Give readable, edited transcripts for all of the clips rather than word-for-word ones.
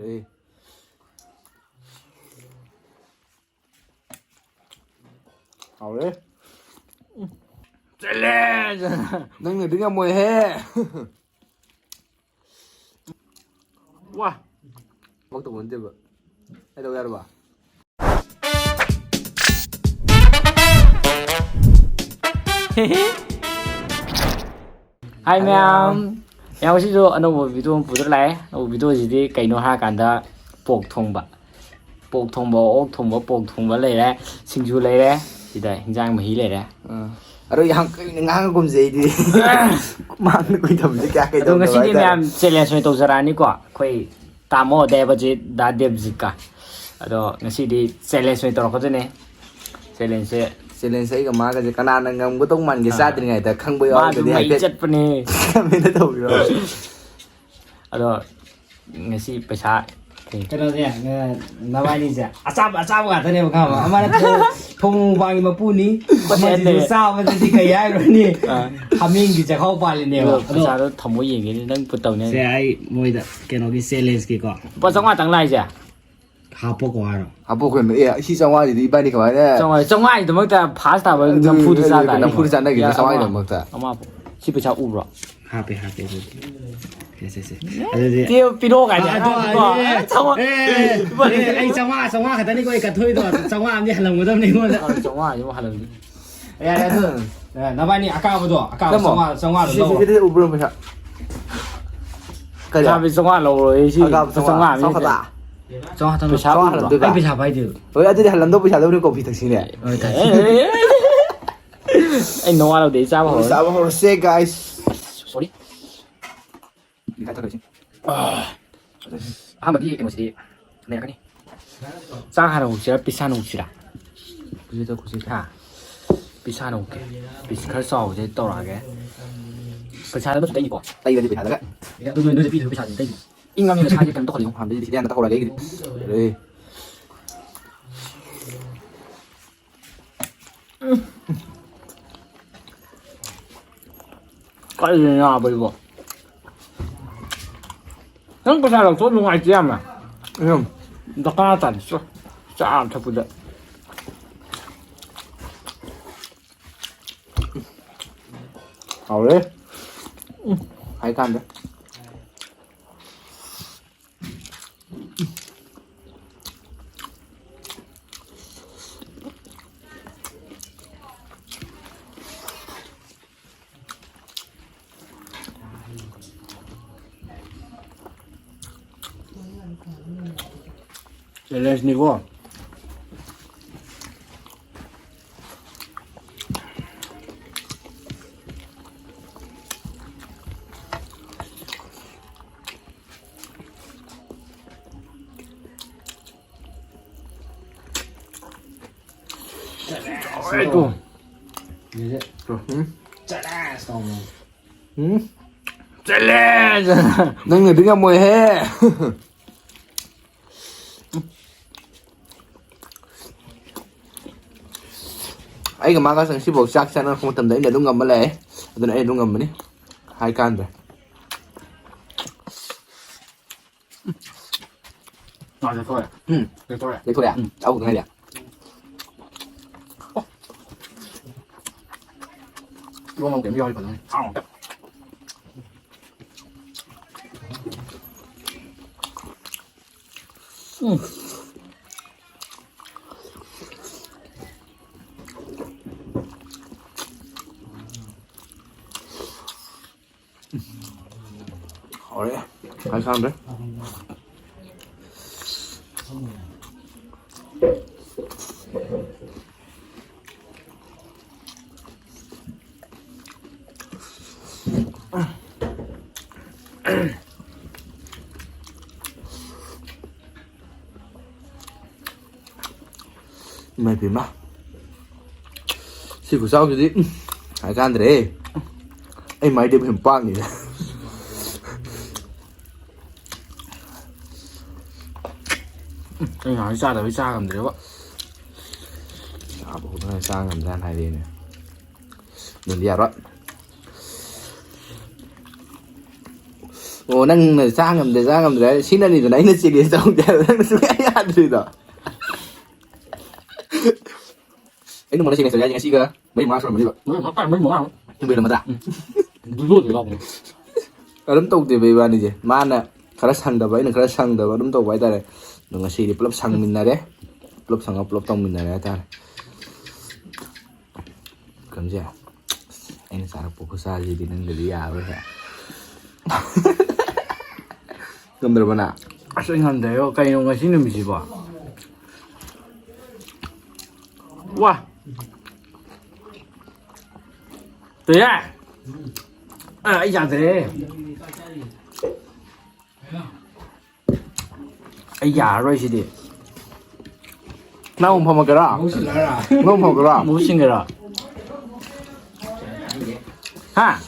đi hầu đấy chạy lên nâng người đứng ra mùi he wow bắt đầu muốn chưa vợ hay đâu ra đâu bà Hai ma'am, em xin cho anh một video phụ trách lẽ, một video gì đi cái nó hai cái đó bột thùng bạc ốc thùng bạc lấy đấy, sinh chú lấy đấy, thì đây hình dạng mà hí lấy đấy. ở đây ngang cùng gì thì mang cái thầm chứ cái đó ngay khi em challenge với tôi ra này quá, coi tạm ở đây bây giờ đã đẹp gì cả, đó ngay khi đi challenge với tôi có thế này, challenge lên cái má cái kanan ngâm cái tung mình cái sát thì ngày ta không bây giờ thì hay chất bên này mình đã thổi rồi đó ngay khi phải xài cái đó gì nó bay đi chứ asap cả thế này mà không à mà nó không vang mà pu ní mà thì sao mà thì cái ai rồi nè mình thìจะเข้าไปเลยเนี่ยภาษาเราทำว่าอย่างงี้นั่งปุ๊บตรงนี้ ใช่มวยแต่แกน้องกินเซเลนส์กี่ก่อน ภาษาว่าต่างไรจ้ะ หาพวกว่าหรอ à bộ quyền ấy khi trong ngoài thì đi bay đi cái máy đấy จังหวะแต่มันจะพาสต้ามันน้ำพุทธศาสนา น้ำพุทธศาสนากี่trong ngoài đượcมั้งแต่ เอามาชิไปชาวอุบหรอ หาไปเซ่อะไรเนี่ย เดี๋ยวพี่โน่กันเนี่ย จังหวะไอ้จังหวะขัดนี่ก็ไอ้กระทุยตัวจังหวะนี่หันหลังมาตรงนี้หมดเลย จังหวะยังไม่หันเลยเอ้ยเด้อน้าบ้านนี่อากาศบ่ตัวอากาศจังหวะ ที่ที่อุบลไม่ใช่ก็จะ ถ้าเป็นจังหวะเราเลยสิจังหวะมี sao cả จังหวะทำไปชาวอุบหรอ ไอ้ไปชาไปดิ เฮ้ยอาจจะหันหลังต้องไปชาต้องเรื่องกบผิดทั้งสิ้นเนี่ย ไอ้โน่เราเดี๋ยวจ้าบ่ sao mà hồi xe guys sorry đi khai thật rồi chứ 한번 이게 뭐지? 내가 가니. 짱하러 오시라 비싼 오시라. 그래도 고시 다. 비싼 오게. 비쌀 써 이제 떠라게. 비싼 것도 땡기고. tay vào đi bị thả đấy 야, 너 비도 비싼 땡기. 인간이 차지 그냥 똑같이 làm đi thì đen nó tao lại cái đi cái gì à bây giờ nó có sao là số ngoài chị em à không nó có tận số sao thật vậy hầu đấy hai can đấy Challenge niveau. Aduh. Challenge. nâng người đứng ra mùi he ấy cái má cái thằng ship bộ sắc sao nó không tầm đấy là đúng ngầm mà lẽ từ nãy đúng ngầm mà đi hai can rồi Rồi thôi. Được thôi. đấy thôi à đâu cái này à Luôn không kiểm vô đi phần không. hỏi đấy hai can đấy mày tìm nào xì của sao cái gì hai can rồi đấy em mày đem hình băng vậy cái nói ra là với xa cầm đấy ạ. bộ nó sang làm gian hai đi này mình đi rồi ꯑꯣ ꯅꯪꯅ ꯆꯥ ꯉꯝꯗ꯭ꯔꯦ ꯁꯤꯅꯅꯤꯗꯅ ꯑꯩꯅ challenge ꯇꯧꯗꯦ ꯍꯥꯏꯕ ꯅꯪꯅ ꯁꯨꯡꯌꯥ ꯌꯥꯗ꯭ꯔꯤꯗꯣ ꯑꯩꯅ ꯃꯣꯟꯗ ꯆꯦꯂꯦꯟꯖ ꯇꯧꯔꯤ ꯍꯥꯏꯁꯦ ꯉꯁꯤꯒ 3-4 ꯁꯨꯔꯝꯃꯅꯤꯕ ꯅꯨꯃꯤꯠ ꯑꯃꯗ ꯑꯗꯨꯝ ꯇꯧꯗꯦꯕ ꯏꯕꯥꯅꯤꯁꯦ ꯃꯥꯅ ꯈꯔ ꯁꯪꯗꯕ ꯑꯩꯅ ꯈꯔ ꯁꯪꯗꯕ ꯑꯗꯨꯝ ꯇꯧꯕ ꯍꯥꯏꯇꯥꯔꯦ ꯑꯗꯣ ꯉꯁꯤꯗꯤ ꯄꯨꯂꯞ ꯁꯪꯃꯤꯟꯅꯔꯦ ꯄꯨꯂꯞ ꯁꯪꯉ ꯄꯨꯂꯞ ꯇꯧꯃꯤꯟꯅꯔꯦ ꯍꯥꯏꯇꯥꯔꯦ ꯀꯝꯖꯦ ꯑꯩꯅ ꯆꯥꯔꯛꯄ ꯈꯨꯠꯁꯥꯁꯤꯗꯤ ꯅꯪꯒꯗꯤ ꯌꯥꯔꯣꯏꯍꯦ ꯉꯝꯗ꯭ꯔꯕ ꯅꯪ ꯑꯁ ꯑꯩ ꯉꯝꯗ꯭ꯔꯦ요 ꯀꯩꯅꯣ ꯉꯁꯤ ꯅꯨꯃꯤꯠꯁꯤꯕꯣ 와 또야 아 이제 안 돼. 아 야로시디 나 엄마 먹어라 멋있어라. 너 먹어라 무슨 거라 하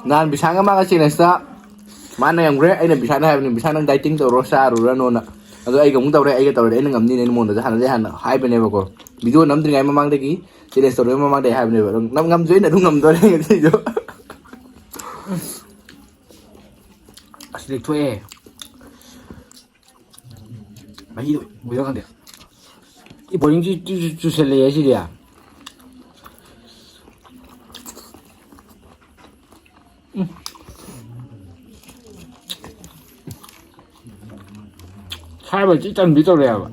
난 비상가 마가 챌린ꯖꯇ ꯃꯥꯅ ꯉꯝꯈ꯭ꯔꯦ ꯑꯩꯅ ꯕꯤꯁꯥꯅ ꯍꯥꯏꯕꯅꯤ ꯕꯤꯁꯥ ꯅꯪ ꯗꯥꯏꯇꯤꯡ ꯇꯧꯔꯣ ꯆꯥꯔꯨꯔꯅꯣꯅ ꯑꯗꯣ ꯑꯩꯒ ꯑꯃꯨꯛ ꯇꯧꯔꯦ ꯑꯩꯒ ꯇꯧꯔꯗꯤ ꯑꯩꯅ ꯉꯝꯅꯤꯅ ꯑꯩꯅ ꯃꯉꯣꯟꯗ ꯍꯥꯟꯅ ꯍꯥꯏꯕꯅꯦꯕꯀꯣ ꯚꯤꯗꯤꯑꯣ ꯅꯝꯗ꯭ꯔꯤꯉꯩ ꯃꯃꯥꯡꯗꯒꯤ ꯆꯦꯂꯦꯟꯖ ꯇꯧꯔꯤꯉꯩ ꯃꯃꯥꯡꯗꯒꯤ ꯍꯥꯏꯕꯅꯦꯕ ꯑꯗꯨꯝ ꯉꯝꯖꯨ ꯑꯩꯅ ꯑꯗꯨꯝ ꯉꯝꯗꯣꯔꯦ ꯉꯁꯤꯁꯨ ꯑꯁ ꯂꯦꯛꯊꯣꯛꯑꯦ ꯃꯍꯤꯗꯣ ꯃꯨꯏꯔ ꯈꯪꯗꯦ 이 버링지 주실래요 시리야 살벌 진짜 미더래야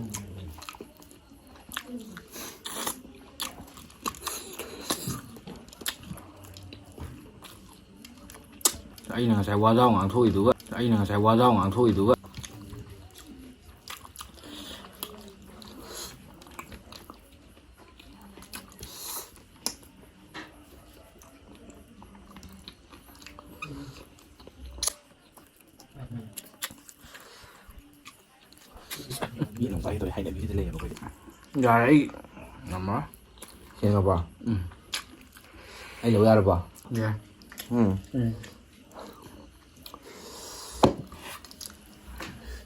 anh là xài qua rau ngạn thôi đủ anh là xài qua rau ngạn thôi đủ biết làm tay tôi hay là biết lên rồi giờ đấy nằm đó xem không bà ừ anh lỗi ra rồi bà dạ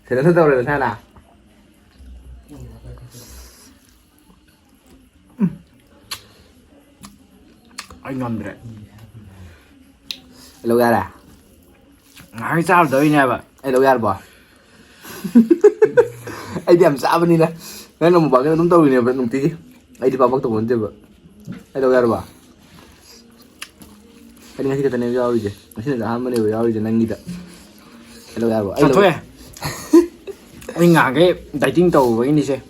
thì nó đâu rồi sao nào anh nằm rồi lỗi ra à ai sao tới nha bà anh lỗi ra rồi bà anh đi làm sao bên đi nè nên là một bạn cái đúng tôi nè vẫn đúng tí anh đi vào bắt tụng chưa vợ anh lỗi ra rồi bà anh ngay khi cái tên giao đi chứ ngay khi là ham bên này giao đi chứ anh nghĩ đó anh lỗi ra rồi sao thôi anh ngả cái đại tinh tàu với đi xe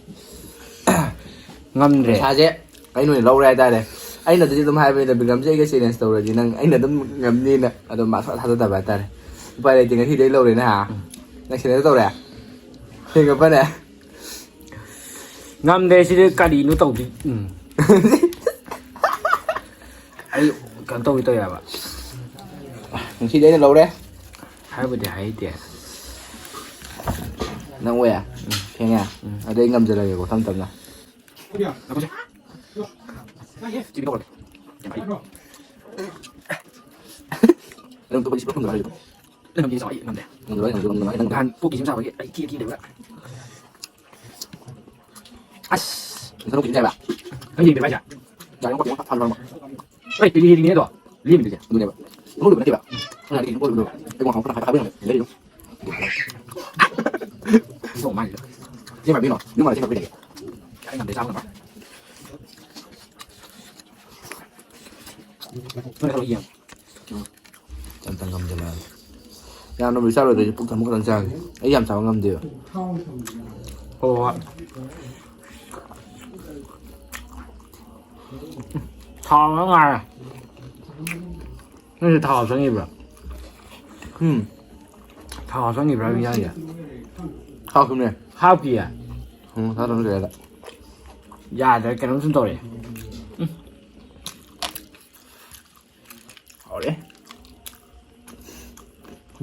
ngâm rồi sao chứ cái nuôi lâu ra đây này anh là tự tâm hai bên là bị ngắm dễ cái challenge tàu rồi gì năng anh là tâm ngắm đi nè ở đâu mà sao thay bài ta này bài này thì ngay khi đấy lâu rồi nè hả đang challenge tàu này thì gặp này ngâm đây sẽ cả đi nó tàu đi ai cần tàu tôi à bà khi đấy là lâu đấy hai bữa để hai tiền năng quay à khen nha ở đây ngâm giờ là của thâm tầm này đừng tôi không nói được làm gì giỏi ngâm đây đừng nói hàn phụ kỳ sao vậy kia kia đều đấy sao không kiểm tra bạn cái gì để bây giờ giải nó có tham rồi mà ê đi đi rồi liên được đúng rồi không được cái bạn không là đi không được cái quan không phải biết rồi lấy đi không mang được chứ mà biết rồi nhưng mà chứ mà biết được anh làm để sao mà tôi là gì chẳng tăng ngâm cho mà ya nó bị sao rồi thì cũng thành một cái lần sang ấy làm sao ngâm được ồ thò nó ngoài nó là thò sang nghiệp rồi thò sang nghiệp rồi bây giờ gì không không nè hao kìa sao nó vậy đó dạ đấy cái nó xin tôi đấy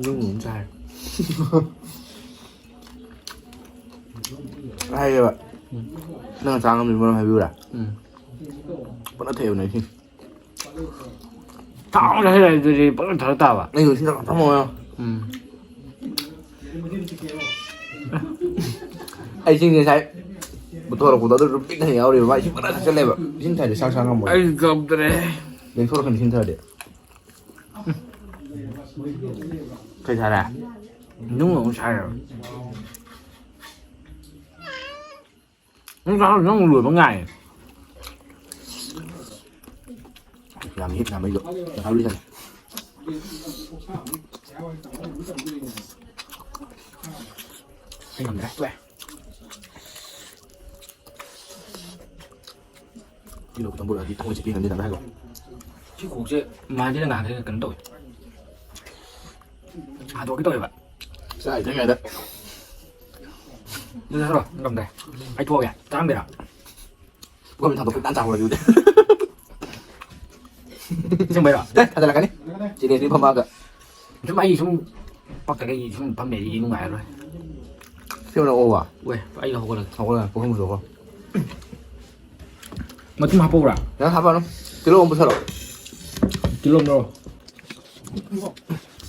không ngủ sai hay rồi bạn nó làm sao ngâm mình hay view à vẫn nó theo này thì thằng này là gì vẫn thở tao à anh người xin chọn thăm rồi anh xin người thấy 부터라고 나도 삑하니 야우리 많이 힘들어 잘래봐 신타야 샹샹한 뭐 아이 겁들해 내 토로큰 신타야 그게 잘해 너무 잘해요 nó lùi bằng ngày làm hết làm mấy độ cho tháo đi thôi làm đấy vậy đi đâu cũng bộ là đi tăng chỉ đi làm đi làm hay không chứ cuộc chứ mà chứ là thế cấn tội tôi cái tội vậy sai thế này đấy đưa ra rồi cầm đây anh thua kìa trang để nào 그럼 다 높게 딴 짜고 그래 지금 뭐야 네 가자 나가니 지금 리퍼 마가 좀 많이 좀 빡다게 좀 밤에 이는 거야 rồi 피오나 오와 왜 빨리 하고 그래 하고는 보험 무서워 mà chúng học ra 내가 하바는 들어온 부서로 kilo rồi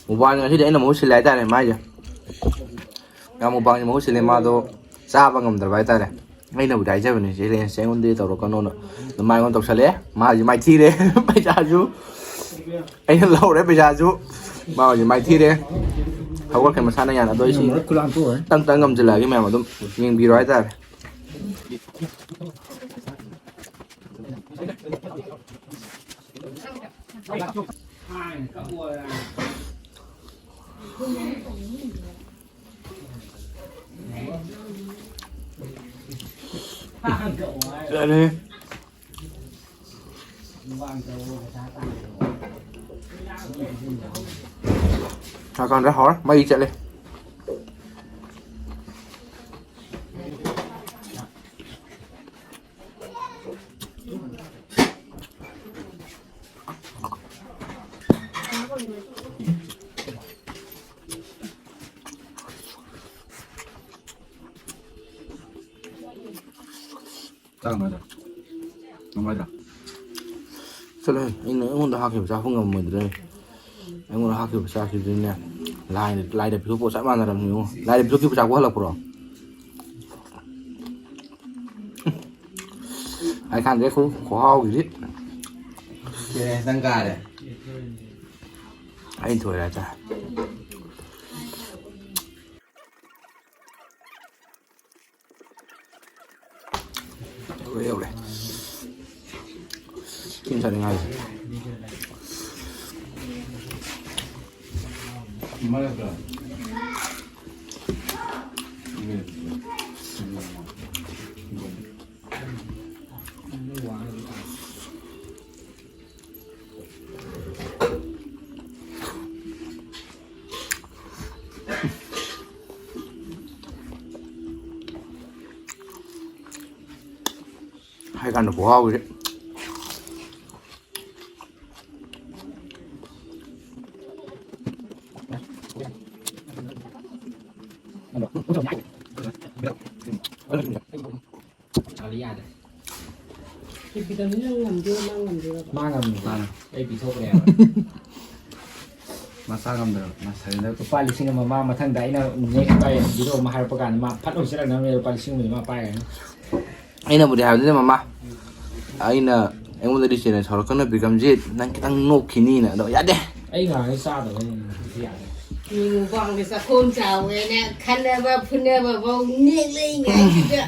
무방이 시대 있는 모실 내다네 맞아 야 무방이 모실 내마도 싸방 감들 바이다네 anh nào đại cho mình sẽ lên sẽ con đi tàu rồi con nôn rồi mai con tàu xe lé mà gì mai thi đấy bây giờ chú anh lâu đấy bây giờ chú mà gì mai thi đấy không có cái mà sao nó nhà là tôi xin tăng tăng ngầm chỉ là cái mèo mà tôi nhìn bị rói ra Dạ đi con rất khó mấy chạy lên 맞아. Cho nên anh nói muốn học hiểu sao không ngầm mình đây. Anh muốn học hiểu sao thì thế này. Lại đẹp số sẽ mang ra làm nhiều. Lại đẹp số sao quá là pro. Ai khăn đấy khó hao gì hết. Kìa, tăng cả đấy. Anh thổi lại ta. Yêu này. Kim sao ngay. Hai con nó phù hợp đấy. mang đây bị thô đèo mà sao không được mà thấy nó có phải lịch sinh mà thằng đấy nó nhảy bay video mà haiประกันmà phát hồi sẽ là nó về phải lịch sinh mình mà bay Anh là một điều gì mà anh là em muốn đi chơi này sau đó nó bị cầm giết đang đang nộp khí ni nữa đó đấy ấy là cái sao rồi mình vòng thì sao không chào vậy nè khăn là phun là vòng nhẹ lên ngay kìa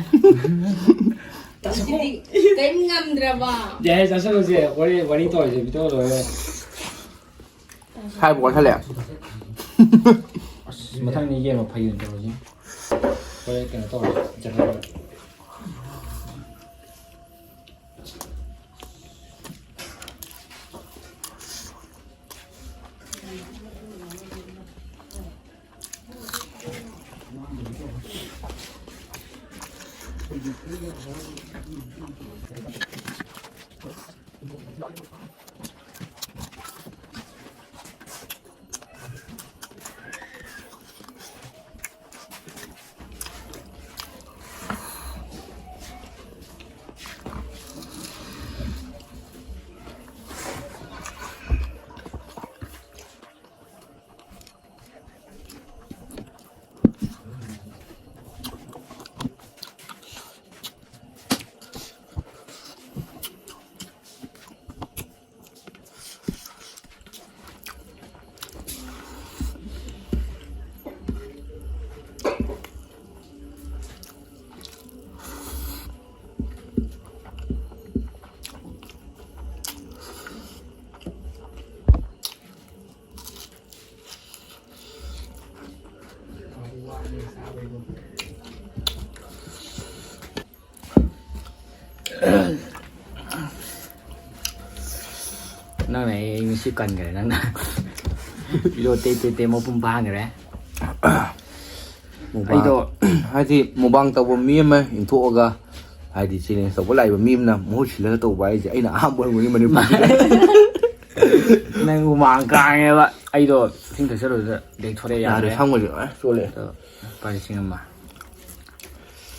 cái ngâm ra vào dạ sao sao gìวันนี้ต่อยgì video rồi hai bộ thay lẹ mà thằng này game mà phải rồi chứ cái nàyต่อยจัดเลย ꯅꯪꯅ ꯑꯩ ꯉꯁꯤ ꯀꯟꯈ꯭ꯔꯦ ꯅꯪꯅ video ꯇꯦ ꯃꯄꯨꯡ ꯐꯥꯈ꯭ꯔꯦ ꯑꯩꯗꯣ ꯍꯥꯏꯗꯤ ꯃꯨꯕꯥꯡ ꯇꯧꯕ ꯃꯤ ꯑꯃ ꯏꯟꯊꯣꯛꯑꯒ ꯍꯥꯏꯗꯤ ꯆꯦꯂꯦꯟꯖ ꯇꯧꯕ ꯂꯥꯛꯏꯕ ꯃꯤ ꯑꯃꯅ ꯃꯍꯨꯠ ꯁꯤꯜꯂꯒ ꯇꯧꯕ ꯍꯥꯏꯁꯦ ꯑꯩꯅ ꯑꯍꯥꯟꯕ ꯑꯣꯏꯔꯝꯒꯅꯤ ꯃꯅꯤꯄꯨꯔꯁꯤꯗ ꯅꯪ ꯍꯨꯃꯥꯡ ꯀꯥꯡꯉꯦꯕ ꯑꯩꯗꯣ ꯏꯁꯤꯡ ꯊꯛꯆꯜꯂꯨꯗ ꯂꯦꯛꯊꯣꯔꯛꯑꯦ ꯌꯥꯔꯦ ꯌꯥꯗ꯭ꯔꯦ ꯁꯪꯕꯁꯦ ꯆꯣꯜꯂꯦ ꯂꯨꯄꯥ 1,000,000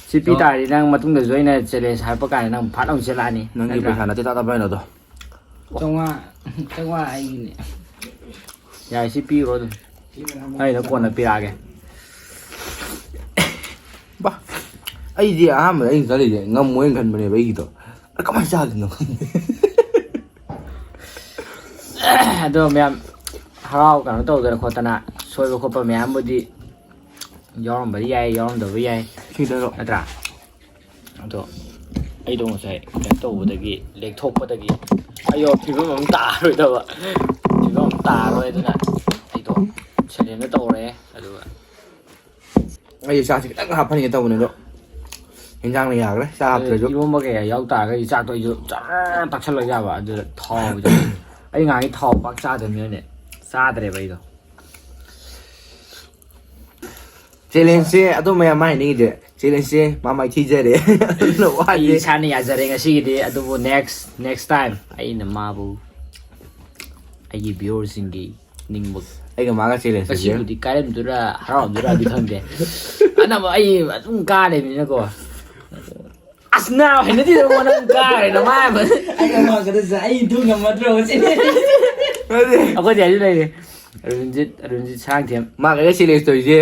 ꯁꯤ ꯄꯤ ꯇꯥꯔꯗꯤ ꯅꯪ ꯃꯇꯨꯡꯗꯁꯨ ꯑꯩꯅ ꯆꯦꯂꯦꯟꯖ ꯍꯥꯏꯔꯛꯄ ꯀꯥꯟꯗ ꯅꯪ ꯐꯥꯠ ꯂꯥꯎ ꯆꯦꯜꯂꯛꯑꯅꯤ ꯅꯪꯒꯤ ꯄꯩꯁꯥ ꯅꯠꯇꯦ ꯇꯥꯇꯥ ꯕꯥꯏꯅꯣꯗꯣ 500 ꯑꯩꯒꯤꯅꯦ ꯌꯥꯏ ꯁꯤ ꯄꯤꯔꯣ ꯑꯗꯨꯝ ꯑꯩꯅ ꯀꯣꯟꯅ ꯄꯤꯔꯛꯑꯒꯦ ꯕꯥ ꯑꯩꯗꯤ ꯑꯍꯥꯟꯕꯗ ꯑꯩꯅ ꯈꯜꯂꯤꯁꯦ ꯉꯝꯃꯣꯏꯅ ꯈꯟꯕꯅꯦꯕ ꯑꯩꯒꯤꯗꯣ ꯀꯃꯥꯏꯅ ꯆꯥꯗꯣꯏꯅꯣ ꯈꯪꯗꯦ ꯑꯗꯣ ꯃꯌꯥꯝ ꯍꯔꯥꯎ ꯀꯩꯅꯣ ꯇꯧꯗꯅ ꯈꯣꯠꯇꯅ ꯁꯣꯏꯕ ꯈꯣꯠꯄ ꯃꯌꯥꯝꯕꯨꯗꯤ ꯌꯥꯎꯔꯝꯕꯗꯤ ꯌꯥꯏ ꯌꯥꯎꯔꯝꯗꯕ ꯌꯥꯏ ꯁꯤꯗꯔꯣ ꯅꯠꯇ꯭ꯔꯥ ꯑꯗꯣ ꯑꯩꯗꯣ ꯉꯁꯥꯏ ꯀꯩꯅꯣ ꯇꯧꯕꯗꯒꯤ ꯂꯦꯛꯊꯣꯛꯄꯗꯒꯤ ꯑꯩꯌꯣ ꯐꯤꯕꯝ ꯑꯃ ꯇꯥꯔꯣꯏꯗꯕ ꯐꯤꯕꯝ ꯑꯃ ꯇꯥꯔꯣꯏ ꯑꯗꯨꯅ ꯑꯩꯗꯣ ꯁꯦꯂꯦꯟꯗ ꯇꯧꯔꯦ ꯑꯗꯨꯒ ꯑꯩ ꯆꯥꯛꯁꯤ ꯈꯤꯇꯪ ꯍꯥꯞꯍꯟꯒꯦ ꯇꯧꯕꯅꯦ ꯑꯗꯣ ꯌꯦꯟꯖꯥꯡꯅ ꯌꯥꯈ꯭ꯔꯦ ꯆꯥꯛ ꯍꯥꯞꯇ꯭ꯔꯁꯨ ꯏꯔꯣꯝꯕ ꯀꯩꯀꯥ ꯌꯥꯎ ꯇꯥꯔꯒꯗꯤ ꯆꯥꯛꯇꯣ ꯑꯩꯁꯨ ꯆꯔ ꯇꯛꯁꯜꯂꯒ ꯌꯥꯕ ꯑꯗꯨꯗ ꯊꯥꯎꯗꯣ ꯑꯩ ꯉꯥꯏꯍꯥꯛꯒꯤ ꯊꯥꯎ ꯄꯥꯛ ꯆꯥꯗꯕꯅꯤꯅꯅꯦ ꯆꯥꯗ꯭ꯔꯦꯕ ꯑꯩꯗꯣ ꯆꯦꯂꯦꯟꯖꯁꯦ ꯑꯗꯨꯝ ꯃꯌꯥꯝ ꯍꯥꯏꯅꯤꯡꯉꯤꯁꯦ ꯆꯦꯂꯦꯟꯖꯁꯦ ꯃꯥ ꯃꯥꯏꯊꯤꯖꯔꯦ ꯑꯗꯨꯅ ꯑꯩ ꯋꯥꯗꯦ ꯏꯁꯥꯅ ꯌꯥꯖꯔꯦ ꯉꯁꯤꯒꯤꯗꯤ ꯑꯗꯨꯕꯨ ꯅꯦꯛꯁ ꯇꯥꯏꯝ ꯑꯩꯅ ꯃꯥꯕꯨ ꯑꯩꯒꯤ ꯚꯤꯌꯣꯔꯁꯤꯡꯒꯤ ꯅꯤꯡꯕ ꯑꯩꯒ ꯃꯥꯒ ꯆꯦꯂꯦꯟꯖ ꯇꯧꯁꯦ ꯉꯁꯤꯕꯨꯗꯤ ꯀꯥꯏꯔꯝꯗꯨꯔꯥ ꯍꯔꯥꯎꯔꯝꯗꯨꯔꯥꯗꯤ ꯈꯪꯗꯦ ꯑꯅꯝꯕ ꯑꯩ ꯑꯗꯨꯝ ꯀꯥꯔꯦꯕꯅꯤꯅꯀꯣ ꯑꯁ ꯅꯥꯕ ꯍꯩꯅꯗꯦꯗꯀꯣ ꯅꯪ ꯀꯥꯔꯦꯅ ꯃꯥ ꯑꯩ ꯑꯃꯒꯗꯁꯨ ꯑꯩ ꯏꯟꯊꯨ ꯉꯝꯃꯗ꯭ꯔꯣ ꯁꯤꯅꯦ ꯑꯩꯈꯣꯏꯗꯤ ꯍꯥꯏꯁꯨ ꯂꯩꯔꯦ ꯑꯔꯨꯟꯖꯤꯠ ꯁꯥꯡꯊꯦꯝ ꯃꯥꯒ ꯆꯦꯂꯦꯟꯖ ꯇꯧꯔꯤꯁꯦ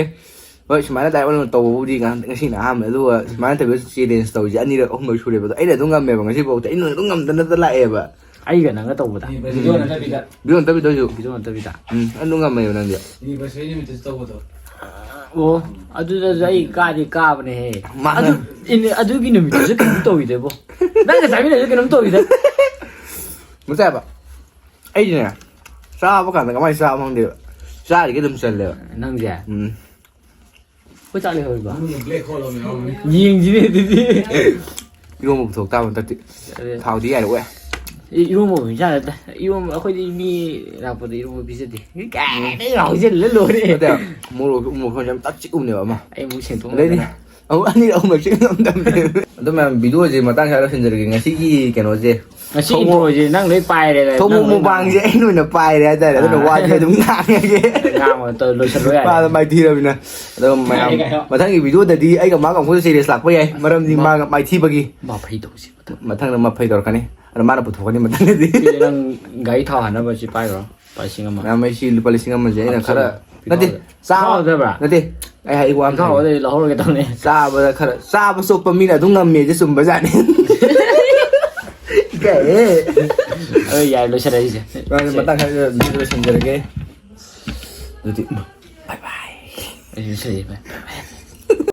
ꯍꯣꯏ ꯁꯨꯃꯥꯏꯅ ꯗꯥꯏꯔꯦꯛ ꯑꯣꯏꯅ ꯇꯧꯕꯕꯨꯗꯤ ꯉꯁꯤꯅ ꯑꯍꯥꯟꯕ ꯑꯗꯨꯒ ꯁꯨꯃꯥꯏꯅ ꯇꯧꯕ ꯆꯦꯂꯦꯟꯖ ꯇꯧꯔꯤꯁꯦ 2-3 ꯁꯨꯔꯦꯕ ꯑꯗꯣ ꯑꯩꯅ ꯑꯗꯨꯝ ꯉꯝꯃꯦꯕ ꯉꯁꯤꯐꯥꯎꯗ ꯑꯩꯅ ꯑꯗꯨꯝ ꯉꯝꯗꯅꯇ ꯂꯥꯛꯑꯦꯕ ꯑꯩꯒ ꯅꯪꯒ ꯇꯧꯕꯗ ꯚꯤꯗꯤꯑꯣ ꯅꯠꯇꯕꯤꯗ ꯚꯤꯗꯤꯑꯣ ꯅꯠꯇꯕꯤꯗꯁꯨ ꯚꯤꯗꯤꯑꯣ ꯅꯠꯇꯕꯤꯗ ꯑꯗꯨꯝ ꯉꯝꯃꯦꯕ ꯅꯪꯗꯤ ꯌꯨꯅꯤꯚꯔꯁꯤꯇꯤ ꯅꯨꯃꯤꯠꯇꯁꯨ ꯇꯧꯕꯗꯣ ꯑꯣ ꯑꯗꯨꯗꯁꯨ ꯑꯩ ꯀꯥꯕꯅꯦꯍꯦ ꯃꯥꯅ ꯑꯗꯨꯒꯤ ꯅꯨꯃꯤꯠꯇꯨꯁꯨ ꯀꯩꯅꯣꯝ ꯇꯧꯋꯤꯗꯕꯣ ꯅꯪꯒ ꯆꯥꯃꯤꯟꯅꯁꯨ ꯀꯩꯅꯣꯝ ꯇꯧꯋꯤꯗ ꯃꯆꯥꯕ ꯑꯩꯁꯤꯅꯦ ꯆꯥꯕ ꯀꯥꯟꯗ ꯀꯃꯥꯏꯅ ꯆꯥꯕ ꯈꯪꯗꯦꯕ ꯆꯥꯔꯤꯒꯩ ꯑꯗꯨꯝ ꯆꯜꯂꯦꯕ ꯅꯪꯁꯦ ꯑꯩꯈꯣꯏ ꯆꯥꯛ ꯂꯩꯍꯧꯔꯤꯕ ꯕ꯭ꯂꯦꯛ ꯍꯣꯜ ꯑꯃ ꯌꯥꯎꯕꯅꯤ ꯌꯦꯡꯁꯤꯅꯦ ꯑꯗꯨꯗꯤ ꯏꯔꯣꯝꯕ ꯄꯨꯊꯣꯛ ꯇꯥꯕ ꯍꯟꯗꯛꯇꯤ ꯊꯥꯎꯗꯤ ꯌꯥꯔꯛꯑꯣꯏ ꯏꯔꯣꯝꯕ ꯑꯣꯏꯅ ꯆꯥꯗ ꯏꯔꯣꯝꯕ ꯑꯩꯈꯣꯏꯗꯤ ꯃꯤ ꯂꯥꯛꯄꯗ ꯏꯔꯣꯝꯕ ꯄꯤꯖꯗꯦ ꯀꯥꯏꯗꯩ ꯍꯧꯖꯤꯜꯂ ꯂꯣꯏꯔꯦ ꯃꯣꯔꯣꯛ ꯌꯥꯝ ꯇꯛ ꯆꯤꯛꯎꯅꯦꯕ ꯑꯃ ꯑꯩ ꯑꯃꯨꯛ ꯑꯗꯩꯗꯤ ꯁꯦꯡꯇꯣꯛꯅꯗꯅ ꯑꯃꯨꯛ 2-3 ꯆꯤꯛ ꯉꯝꯗꯕꯅꯦ ꯑꯗꯨ ꯃꯌꯥꯝ ꯚꯤꯗꯤꯑꯣꯁꯦ ꯃꯇꯥꯡ ꯆꯥꯗ ꯂꯣꯏꯁꯤꯟꯖꯔꯒꯦ ꯉꯁꯤꯒꯤ ꯀꯩꯅꯣꯁꯦ ꯉꯁꯤ ꯏꯟꯇ꯭ꯔꯣꯁꯦ ꯅꯪ ꯂꯣꯏ ꯄꯥꯏꯔꯦ ꯊꯣꯡꯃꯣꯛ ꯃꯨꯛꯕꯥꯡꯁꯦ ꯑꯩꯅ ꯑꯣꯏꯅ ꯄꯥꯏꯔꯦ ꯍꯥꯏꯇꯥꯔꯦ ꯑꯗꯨꯅ ꯋꯥꯁꯦ ꯑꯗꯨꯝ ꯉꯥꯡꯉꯒꯦ ꯉꯥꯡꯕ ꯂꯣꯏꯁꯤꯜꯂꯣ ꯌꯥꯔꯦ ꯃꯥꯗ ꯃꯥꯏꯊꯤꯔꯕꯅꯤꯅ ꯑꯗꯣ ꯃꯌꯥꯝ ꯃꯊꯪꯒꯤ ꯚꯤꯗꯤꯑꯣꯗꯗꯤ ꯑꯩꯒ ꯃꯥꯒ ꯑꯃꯨꯛ ꯆꯦꯂꯦꯟꯖ ꯂꯥꯛꯄ ꯌꯥꯏ ꯃꯔꯝꯗꯤ ꯃꯥꯒ ꯃꯥꯏꯊꯤꯕꯒꯤ ꯃꯐꯩ ꯇꯧꯁꯤ ꯃꯊꯪꯗ ꯃꯐꯩ ꯇꯧꯔꯛꯀꯅꯤ ꯑꯗꯣ ꯃꯥꯅ ꯄꯨꯊꯣꯛꯀꯅꯤ ꯃꯊꯪꯗꯗꯤ ꯅꯪ ꯒꯥꯔꯤ ꯊꯥꯎ ꯍꯥꯟꯅꯕ ꯁꯤ ꯄꯥꯏꯈ꯭ꯔꯣ 1,000,000 ꯃꯌꯥꯝ ꯑꯩ ꯁꯤ ꯂꯨꯄꯥ 1,000,000ꯁꯦ ꯑꯩꯅ ꯈꯔ ꯅꯠꯇꯦ ꯆꯥꯎꯗꯕ꯭ꯔꯥ ꯅꯠꯇꯦ ꯑꯩ ꯍꯥꯏ ꯋꯥ ꯄꯤꯊꯥꯎ ꯑꯗꯩ ꯂꯧꯍꯧꯔꯒꯦ ꯇꯧꯅꯤ ꯆꯥꯕꯗ ꯈꯔ ꯆꯥꯕ ꯆꯣꯞꯄ ꯃꯤꯅ ꯑꯗꯨꯝ ꯉꯝꯃꯦꯁꯦ ꯆꯨꯝꯕꯖꯥꯠꯅꯤ ꯌꯥꯏ ꯂꯣꯏꯁꯤꯜꯂꯛꯏꯁꯦ ꯃꯇꯥꯡ ꯈꯔ ꯂꯣꯏꯁꯤꯟꯖꯔꯒꯦ ꯑꯗꯨꯗꯤ ꯕꯥꯏ ꯕꯥꯏ ꯑꯩꯁꯨ ꯂꯣꯏꯁꯤꯜꯂꯛꯏ